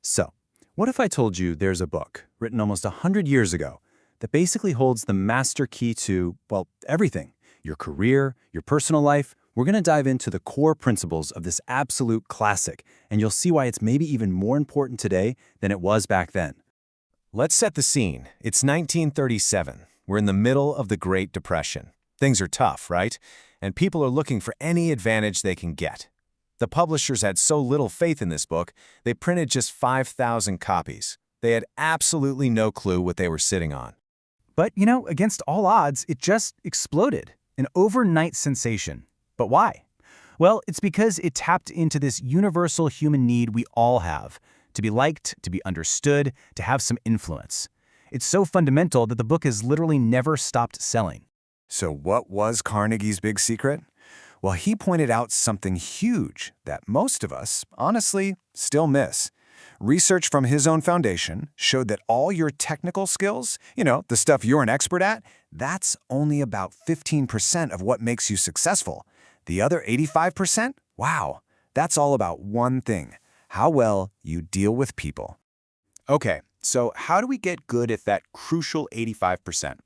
So, what if I told you there's a book written almost 100 years ago that basically holds the master key to, well, everything? Your career, your personal life. We're going to dive into the core principles of this absolute classic, and you'll see why it's maybe even more important today than it was back then. Let's set the scene. It's 1937. We're in the middle of the Great Depression. Things are tough, right? And people are looking for any advantage they can get. The publishers had so little faith in this book, they printed just 5,000 copies. They had absolutely no clue what they were sitting on. But, against all odds, it just exploded. An overnight sensation. But why? Well, it's because it tapped into this universal human need we all have, to be liked, to be understood, to have some influence. It's so fundamental that the book has literally never stopped selling. So what was Carnegie's big secret? Well, he pointed out something huge that most of us, honestly, still miss. Research from his own foundation showed that all your technical skills, the stuff you're an expert at, that's only about 15% of what makes you successful. The other 85%? Wow, that's all about one thing: how well you deal with people. Okay, so how do we get good at that crucial 85%?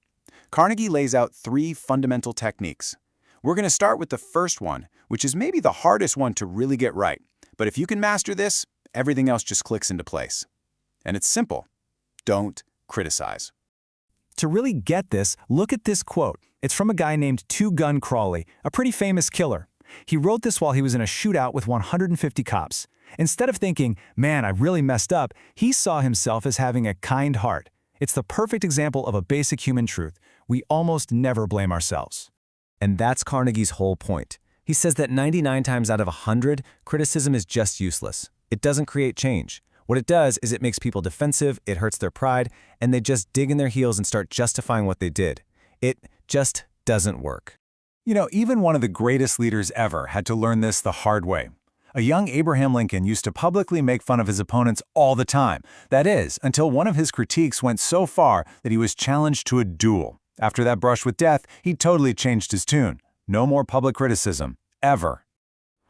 Carnegie lays out 3 fundamental techniques. We're going to start with the first one, which is maybe the hardest one to really get right. But if you can master this, everything else just clicks into place. And it's simple. Don't criticize. To really get this, look at this quote. It's from a guy named Two Gun Crawley, a pretty famous killer. He wrote this while he was in a shootout with 150 cops. Instead of thinking, man, I really messed up, he saw himself as having a kind heart. It's the perfect example of a basic human truth. We almost never blame ourselves. And that's Carnegie's whole point. He says that 99 times out of 100, criticism is just useless. It doesn't create change. What it does is it makes people defensive, it hurts their pride, and they just dig in their heels and start justifying what they did. It just doesn't work. Even one of the greatest leaders ever had to learn this the hard way. A young Abraham Lincoln used to publicly make fun of his opponents all the time. That is, until one of his critiques went so far that he was challenged to a duel. After that brush with death, he totally changed his tune. No more public criticism, ever.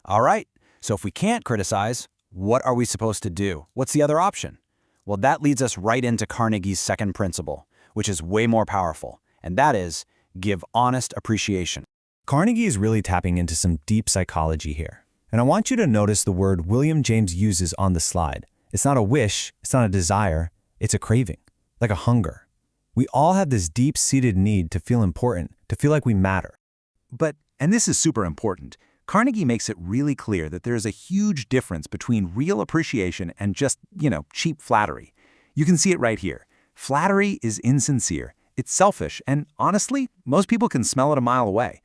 All right, so if we can't criticize, what are we supposed to do? What's the other option? Well, that leads us right into Carnegie's second principle, which is way more powerful, and that is give honest appreciation. Carnegie is really tapping into some deep psychology here. And I want you to notice the word William James uses on the slide. It's not a wish, it's not a desire, it's a craving, like a hunger. We all have this deep-seated need to feel important, to feel like we matter. But, and this is super important, Carnegie makes it really clear that there is a huge difference between real appreciation and just, cheap flattery. You can see it right here. Flattery is insincere, it's selfish, and honestly, most people can smell it a mile away.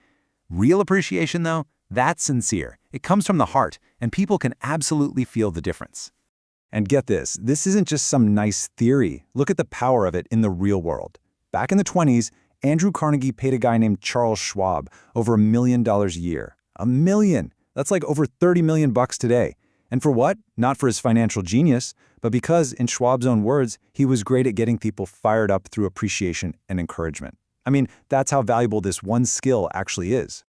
Real appreciation, though, that's sincere. It comes from the heart, and people can absolutely feel the difference. And get this isn't just some nice theory. Look at the power of it in the real world. Back in the 20s, Andrew Carnegie paid a guy named Charles Schwab over $1 million a year. $1 million! That's like over 30 million bucks today. And for what? Not for his financial genius, but because, in Schwab's own words, he was great at getting people fired up through appreciation and encouragement. I mean, that's how valuable this one skill actually is.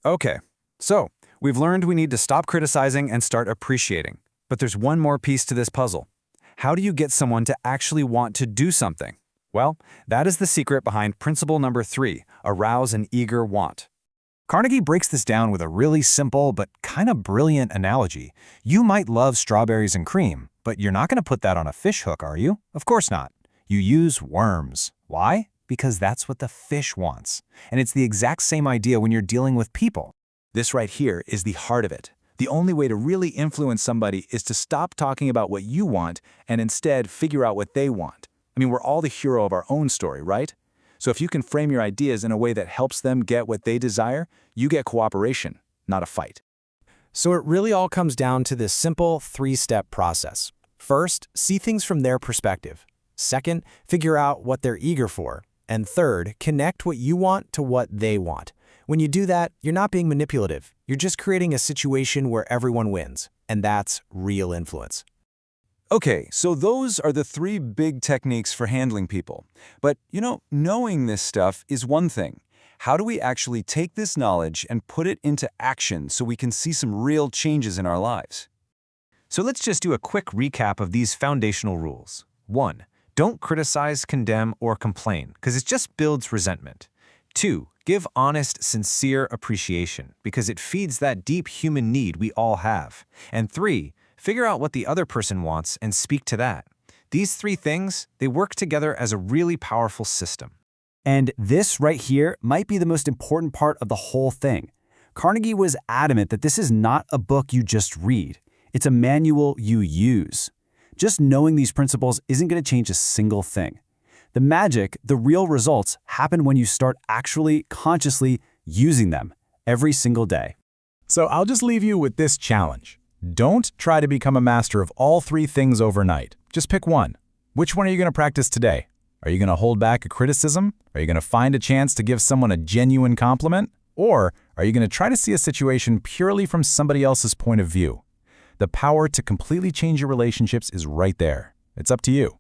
Okay, so we've learned we need to stop criticizing and start appreciating. But there's one more piece to this puzzle. How do you get someone to actually want to do something? Well, that is the secret behind principle number 3, arouse an eager want. Carnegie breaks this down with a really simple but kind of brilliant analogy. You might love strawberries and cream, but you're not going to put that on a fish hook, are you? Of course not. You use worms. Why? Because that's what the fish wants. And it's the exact same idea when you're dealing with people. This right here is the heart of it. The only way to really influence somebody is to stop talking about what you want and instead figure out what they want. I mean, we're all the hero of our own story, right? So if you can frame your ideas in a way that helps them get what they desire, you get cooperation, not a fight. So it really all comes down to this simple 3-step process. First, see things from their perspective. Second, figure out what they're eager for. And third, connect what you want to what they want. When you do that, you're not being manipulative. You're just creating a situation where everyone wins. And that's real influence. Okay, so those are the 3 big techniques for handling people. But, knowing this stuff is one thing. How do we actually take this knowledge and put it into action so we can see some real changes in our lives? So let's just do a quick recap of these foundational rules. 1. Don't criticize, condemn, or complain, because it just builds resentment. 2. Give honest, sincere appreciation, because it feeds that deep human need we all have. And 3. Figure out what the other person wants and speak to that. These 3 things, they work together as a really powerful system. And this right here might be the most important part of the whole thing. Carnegie was adamant that this is not a book you just read. It's a manual you use. Just knowing these principles isn't going to change a single thing. The magic, the real results, happen when you start actually, consciously using them every single day. So I'll just leave you with this challenge. Don't try to become a master of all 3 things overnight. Just pick one. Which one are you going to practice today? Are you going to hold back a criticism? Are you going to find a chance to give someone a genuine compliment? Or are you going to try to see a situation purely from somebody else's point of view? The power to completely change your relationships is right there. It's up to you.